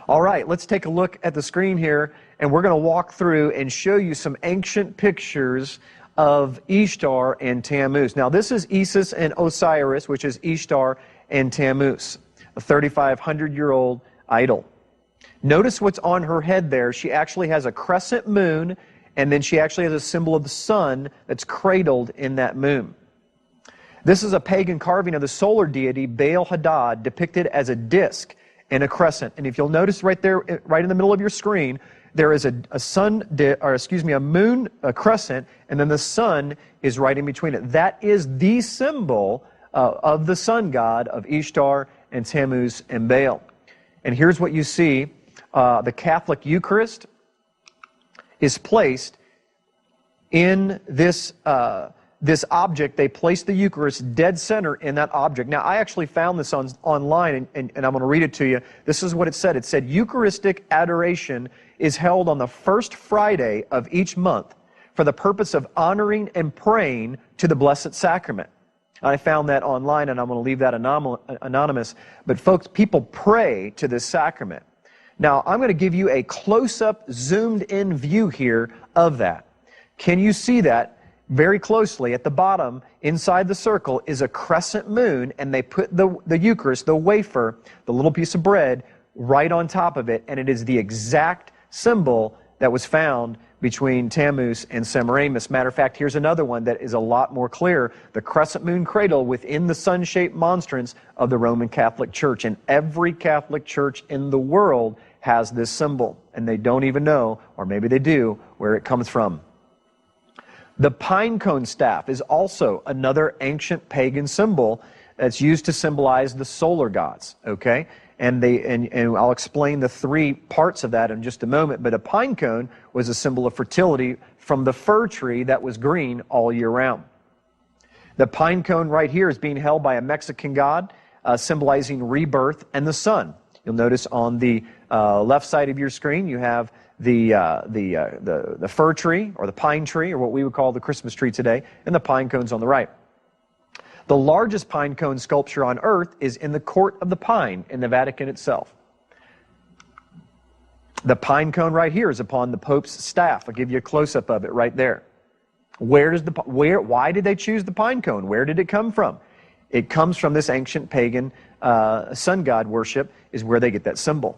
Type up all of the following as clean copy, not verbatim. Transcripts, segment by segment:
All right, let's take a look at the screen here, and we're going to walk through and show you some ancient pictures of Ishtar and Tammuz. Now, this is Isis and Osiris, which is Ishtar and Tammuz, a 3,500-year-old idol. Notice what's on her head there. She actually has a crescent moon, and then she actually has a symbol of the sun that's cradled in that moon. This is a pagan carving of the solar deity Baal Hadad, depicted as a disc and a crescent. And if you'll notice right there, right in the middle of your screen, there is a moon, a crescent, and then the sun is right in between it. That is the symbol of the sun god of Ishtar and Tammuz and Baal. And here's what you see. The Catholic Eucharist is placed in this object. They place the Eucharist dead center in that object. Now, I actually found this online, and I'm going to read it to you. This is what it said. It said, Eucharistic adoration is held on the first Friday of each month for the purpose of honoring and praying to the Blessed Sacrament. I found that online, and I'm going to leave that anonymous. But folks, people pray to this sacrament. Now, I'm going to give you a close-up, zoomed-in view here of that. Can you see that? Very closely at the bottom, inside the circle, is a crescent moon, and they put the Eucharist, the wafer, the little piece of bread, right on top of it, and it is the exact symbol that was found between Tammuz and Semiramis. Matter of fact, here's another one that is a lot more clear. The crescent moon cradle within the sun-shaped monstrance of the Roman Catholic Church. And every Catholic church in the world has this symbol, and they don't even know, or maybe they do, where it comes from. The pine cone staff is also another ancient pagan symbol that's used to symbolize the solar gods, okay? And I'll explain the three parts of that in just a moment, but a pine cone was a symbol of fertility from the fir tree that was green all year round. The pine cone right here is being held by a Mexican god, symbolizing rebirth and the sun. You'll notice on the left side of your screen you have the fir tree, or the pine tree, or what we would call the Christmas tree today, and the pine cones on the right. The largest pine cone sculpture on earth is in the Court of the Pine in the Vatican itself. The pine cone right here is upon the Pope's staff. I'll give you a close-up of it right there. Why did they choose the pine cone? Where did it come from? It comes from this ancient pagan sun god worship, is where they get that symbol.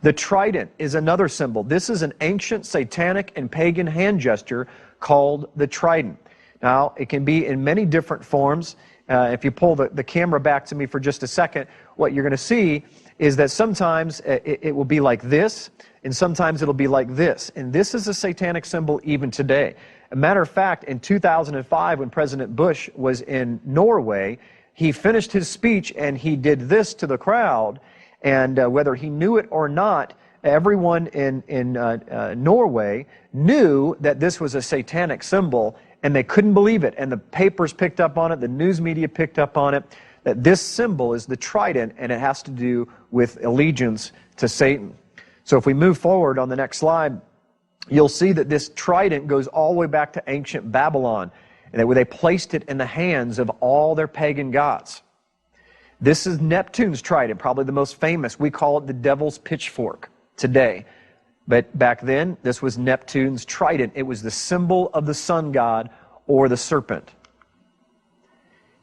The trident is another symbol. This is an ancient satanic and pagan hand gesture called the trident. Now, it can be in many different forms. If you pull the camera back to me for just a second, what you're going to see is that sometimes it will be like this, and sometimes it'll be like this. And this is a satanic symbol even today. As a matter of fact, in 2005, when President Bush was in Norway, he finished his speech and he did this to the crowd. And whether he knew it or not, everyone in Norway knew that this was a satanic symbol, and they couldn't believe it. And the papers picked up on it, the news media picked up on it, that this symbol is the trident, and it has to do with allegiance to Satan. So if we move forward on the next slide, you'll see that this trident goes all the way back to ancient Babylon, and that they placed it in the hands of all their pagan gods. This is Neptune's trident, probably the most famous. We call it the devil's pitchfork today. But back then, this was Neptune's trident. It was the symbol of the sun god, or the serpent.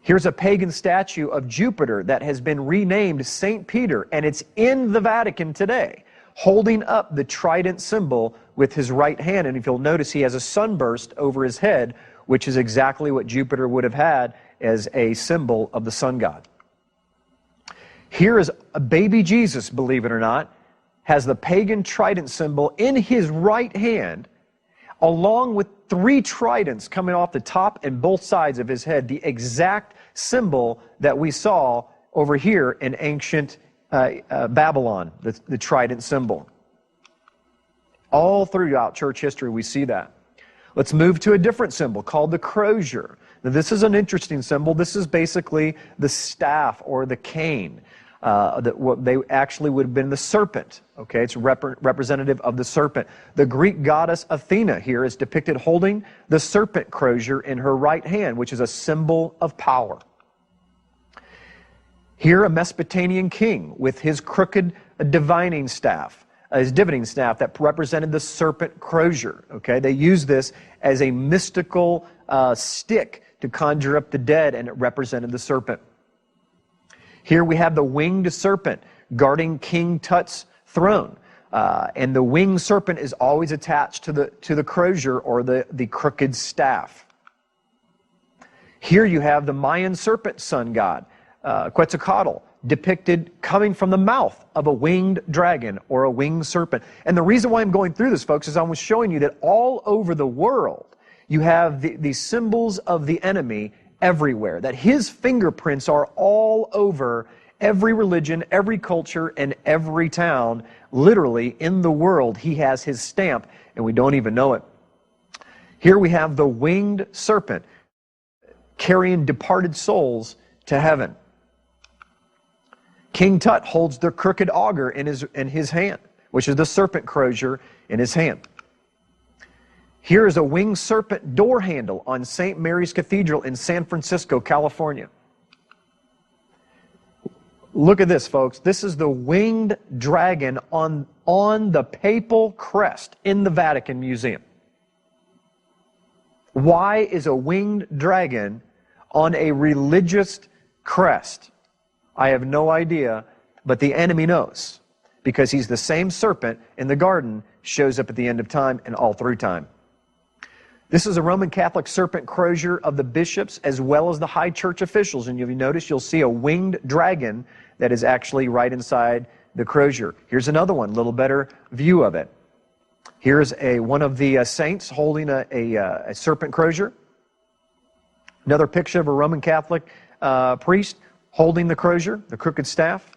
Here's a pagan statue of Jupiter that has been renamed St. Peter, and it's in the Vatican today, holding up the trident symbol with his right hand. And if you'll notice, he has a sunburst over his head, which is exactly what Jupiter would have had as a symbol of the sun god. Here is a baby Jesus, believe it or not, has the pagan trident symbol in his right hand, along with 3 tridents coming off the top and both sides of his head, the exact symbol that we saw over here in ancient Babylon, the trident symbol. All throughout church history we see that. Let's move to a different symbol called the crozier. Now, this is an interesting symbol. This is basically the staff or the cane. What they actually would have been the serpent. Okay, it's representative of the serpent. The Greek goddess Athena here is depicted holding the serpent crozier in her right hand, which is a symbol of power. Here, a Mesopotamian king with his crooked a divining staff, his divining staff that represented the serpent crozier. Okay, they used this as a mystical stick to conjure up the dead, and it represented the serpent. Here we have the winged serpent guarding King Tut's throne. And the winged serpent is always attached to the crozier or the crooked staff. Here you have the Mayan serpent sun god, Quetzalcoatl, depicted coming from the mouth of a winged dragon or a winged serpent. And the reason why I'm going through this, folks, is I was showing you that all over the world, you have the symbols of the enemy everywhere, that his fingerprints are all over every religion, every culture, and every town. Literally, in the world, he has his stamp, and we don't even know it. Here we have the winged serpent carrying departed souls to heaven. King Tut holds the crooked auger in his hand, which is the serpent crozier in his hand. Here is a winged serpent door handle on St. Mary's Cathedral in San Francisco, California. Look at this, folks. This is the winged dragon on the papal crest in the Vatican Museum. Why is a winged dragon on a religious crest? I have no idea, but the enemy knows, because he's the same serpent in the garden, shows up at the end of time and all through time. This is a Roman Catholic serpent crozier of the bishops as well as the high church officials. And you'll notice you'll see a winged dragon that is actually right inside the crozier. Here's another one, a little better view of it. Here's one of the saints holding a serpent crozier. Another picture of a Roman Catholic priest holding the crozier, the crooked staff.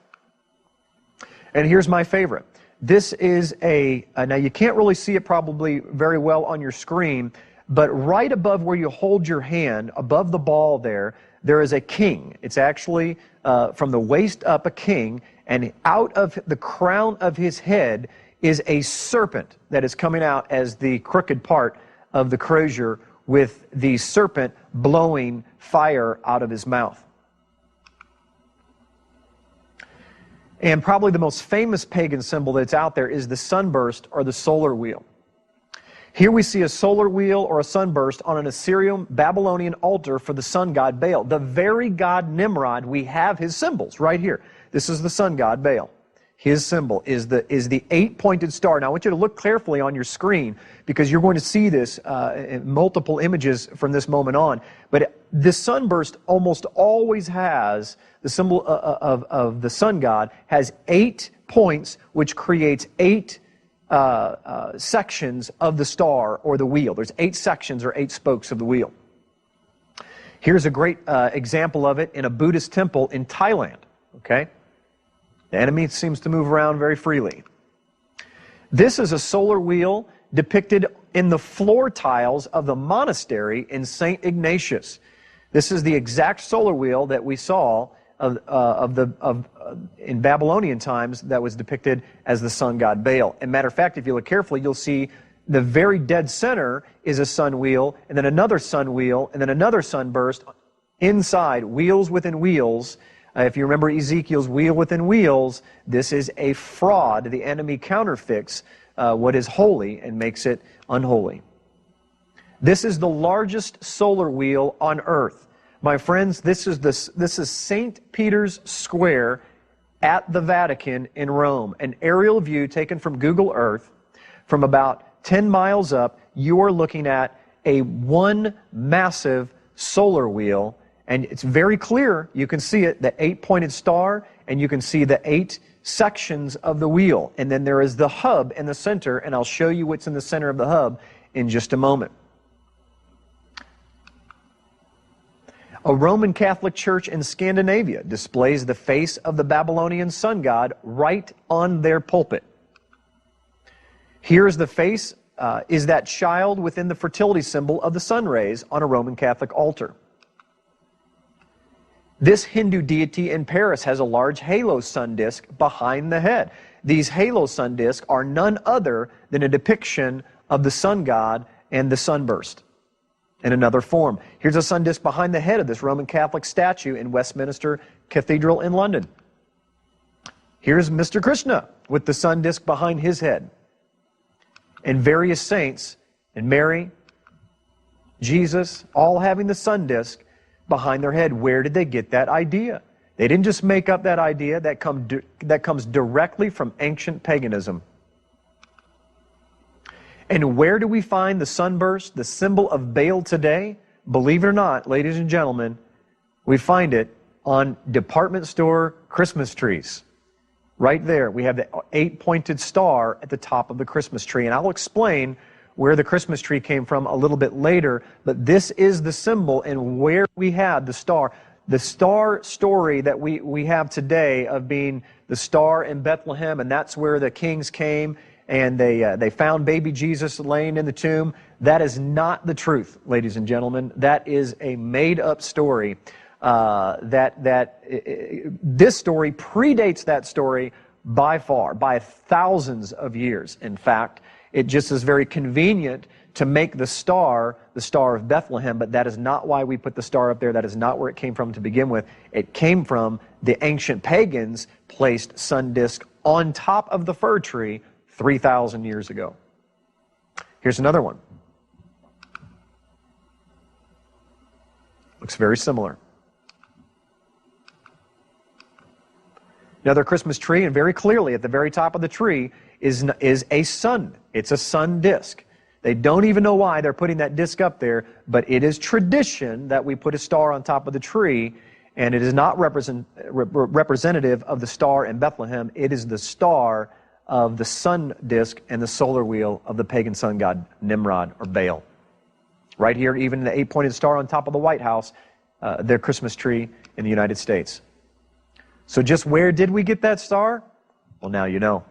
And here's my favorite. This is now you can't really see it probably very well on your screen, but right above where you hold your hand, above the ball there is a king. It's actually from the waist up a king, and out of the crown of his head is a serpent that is coming out as the crooked part of the crozier, with the serpent blowing fire out of his mouth. And probably the most famous pagan symbol that's out there is the sunburst or the solar wheel. Here we see a solar wheel or a sunburst on an Assyrian Babylonian altar for the sun god Baal. The very god Nimrod, we have his symbols right here. This is the sun god Baal. His symbol is the 8-pointed star. Now I want you to look carefully on your screen, because you're going to see this in multiple images from this moment on. But this sunburst almost always has the symbol of the sun god has 8 points, which creates 8 sections of the star or the wheel. There's 8 sections or 8 spokes of the wheel. Here's a great example of it in a Buddhist temple in Thailand. Okay, the enemy seems to move around very freely. This is a solar wheel depicted in the floor tiles of the monastery in St. Ignatius. This is the exact solar wheel that we saw in Babylonian times that was depicted as the sun god Baal. And matter of fact, if you look carefully, you'll see the very dead center is a sun wheel, and then another sun wheel, and then another sunburst inside, wheels within wheels. If you remember Ezekiel's wheel within wheels, this is a fraud. The enemy counterfeits what is holy and makes it unholy. This is the largest solar wheel on earth. My friends, this is St. Peter's Square at the Vatican in Rome. An aerial view taken from Google Earth from about 10 miles up. You are looking at one massive solar wheel, and it's very clear. You can see it, the 8-pointed star, and you can see the 8 sections of the wheel. And then there is the hub in the center, and I'll show you what's in the center of the hub in just a moment. A Roman Catholic church in Scandinavia displays the face of the Babylonian sun god right on their pulpit. Here's the face, is that child within the fertility symbol of the sun rays on a Roman Catholic altar. This Hindu deity in Paris has a large halo sun disk behind the head. These halo sun disks are none other than a depiction of the sun god and the sunburst in another form. Here's a sun disk behind the head of this Roman Catholic statue in Westminster Cathedral in London. Here's Mr. Krishna with the sun disk behind his head. And various saints, and Mary, Jesus, all having the sun disk behind their head. Where did they get that idea? They didn't just make up that idea. That comes directly from ancient paganism. And where do we find the sunburst, the symbol of Baal today? Believe it or not, ladies and gentlemen, we find it on department store Christmas trees. Right there, we have the 8-pointed star at the top of the Christmas tree. And I'll explain where the Christmas tree came from a little bit later, but this is the symbol and where we had the star. The star story that we have today of being the star in Bethlehem, and that's where the kings came and they found baby Jesus laying in the tomb. That is not the truth, ladies and gentlemen. That is a made-up story. This story predates that story by far, by thousands of years. In fact, it just is very convenient to make the star of Bethlehem, but that is not why we put the star up there. That is not where it came from to begin with. It came from the ancient pagans placed sun disk on top of the fir tree 3,000 years ago. Here's another one. Looks very similar. Another Christmas tree, and very clearly at the very top of the tree is a sun. It's a sun disk. They don't even know why they're putting that disk up there, but it is tradition that we put a star on top of the tree, and it is not representative of the star in Bethlehem. It is the star of the sun disk and the solar wheel of the pagan sun god Nimrod or Baal. Right here, even the 8-pointed star on top of the White House, their Christmas tree in the United States. So just where did we get that star? Well, now you know.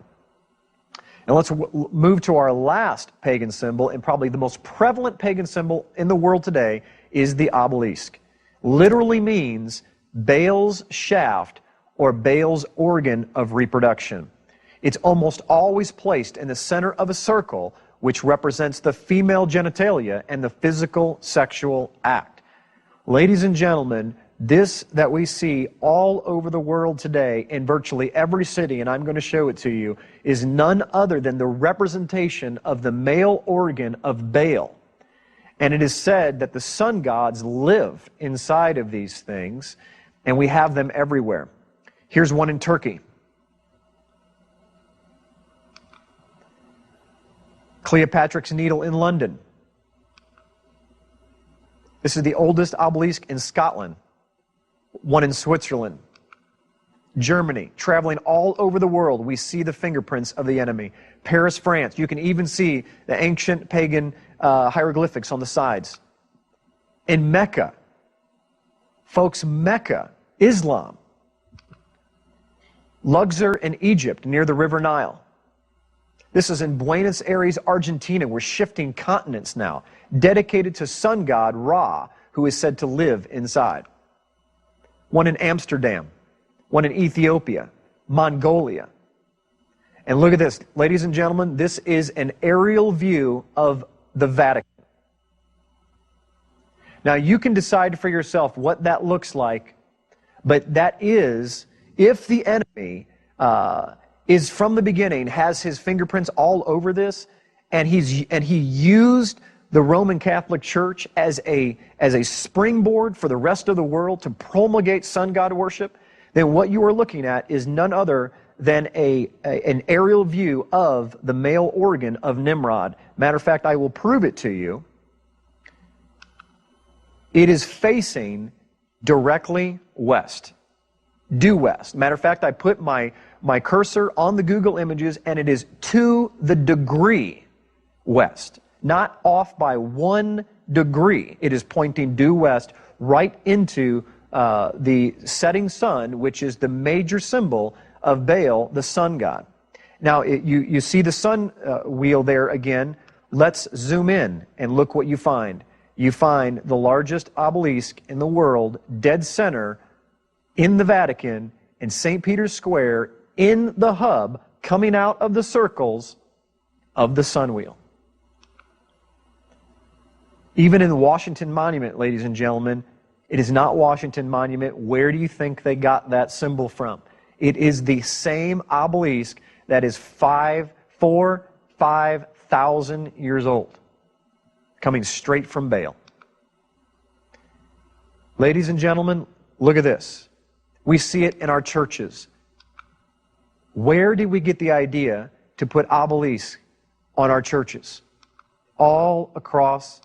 And let's move to our last pagan symbol, and probably the most prevalent pagan symbol in the world today is the obelisk. Literally means Baal's shaft or Baal's organ of reproduction. It's almost always placed in the center of a circle, which represents the female genitalia and the physical sexual act. Ladies and gentlemen, this that we see all over the world today in virtually every city, and I'm going to show it to you, is none other than the representation of the male organ of Baal. And it is said that the sun gods live inside of these things, and we have them everywhere. Here's one in Turkey. Cleopatra's Needle in London. This is the oldest obelisk in Scotland. One in Switzerland. Germany. Traveling all over the world, we see the fingerprints of the enemy. Paris, France. You can even see the ancient pagan hieroglyphics on the sides. In Mecca. Folks, Mecca, Islam. Luxor in Egypt, near the River Nile. This is in Buenos Aires, Argentina. We're shifting continents now. Dedicated to sun god Ra, who is said to live inside. One in Amsterdam. One in Ethiopia. Mongolia. And look at this. Ladies and gentlemen, this is an aerial view of the Vatican. Now you can decide for yourself what that looks like, but that is, if the enemy is from the beginning, has his fingerprints all over this, and he used the Roman Catholic Church as a springboard for the rest of the world to promulgate sun god worship, then what you are looking at is none other than an aerial view of the male organ of Nimrod. Matter of fact, I will prove it to you. It is facing directly west, due west. Matter of fact, I put my cursor on the Google images, and it is to the degree west. Not off by 1 degree. It is pointing due west right into the setting sun, which is the major symbol of Baal, the sun god. Now, you see the sun wheel there again. Let's zoom in and look what you find. You find the largest obelisk in the world, dead center, in the Vatican, in St. Peter's Square, in the hub, coming out of the circles of the sun wheel. Even in the Washington Monument, ladies and gentlemen, it is not Washington Monument. Where do you think they got that symbol from? It is the same obelisk that is 5,000 years old, coming straight from Baal. Ladies and gentlemen, look at this. We see it in our churches. Where did we get the idea to put obelisks on our churches? All across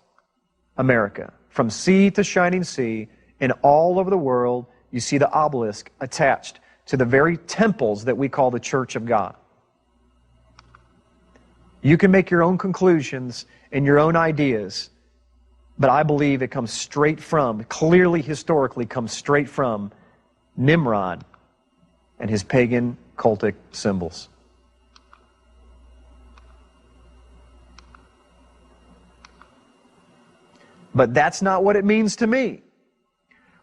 America. From sea to shining sea, and all over the world, you see the obelisk attached to the very temples that we call the Church of God. You can make your own conclusions and your own ideas, but I believe it comes straight from, clearly historically comes straight from Nimrod and his pagan cultic symbols. But that's not what it means to me.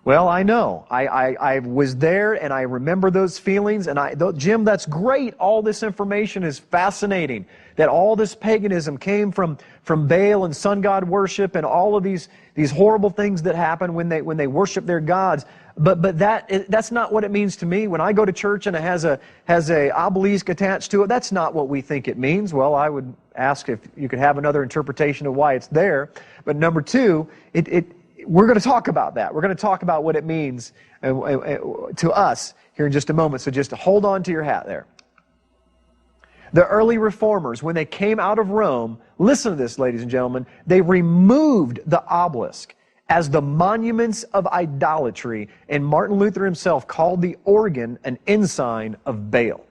Well, I know. I was there and I remember those feelings. And Jim, that's great. All this information is fascinating. That all this paganism came from Baal and sun god worship and all of these horrible things that happen when they worship their gods. But that's not what it means to me. When I go to church and it has a obelisk attached to it, that's not what we think it means. Well, I would ask if you could have another interpretation of why it's there. But number two, we're going to talk about that. We're going to talk about what it means to us here in just a moment. So just hold on to your hat there. The early reformers, when they came out of Rome, listen to this, ladies and gentlemen, they removed the obelisk as the monuments of idolatry, and Martin Luther himself called the organ an ensign of Baal.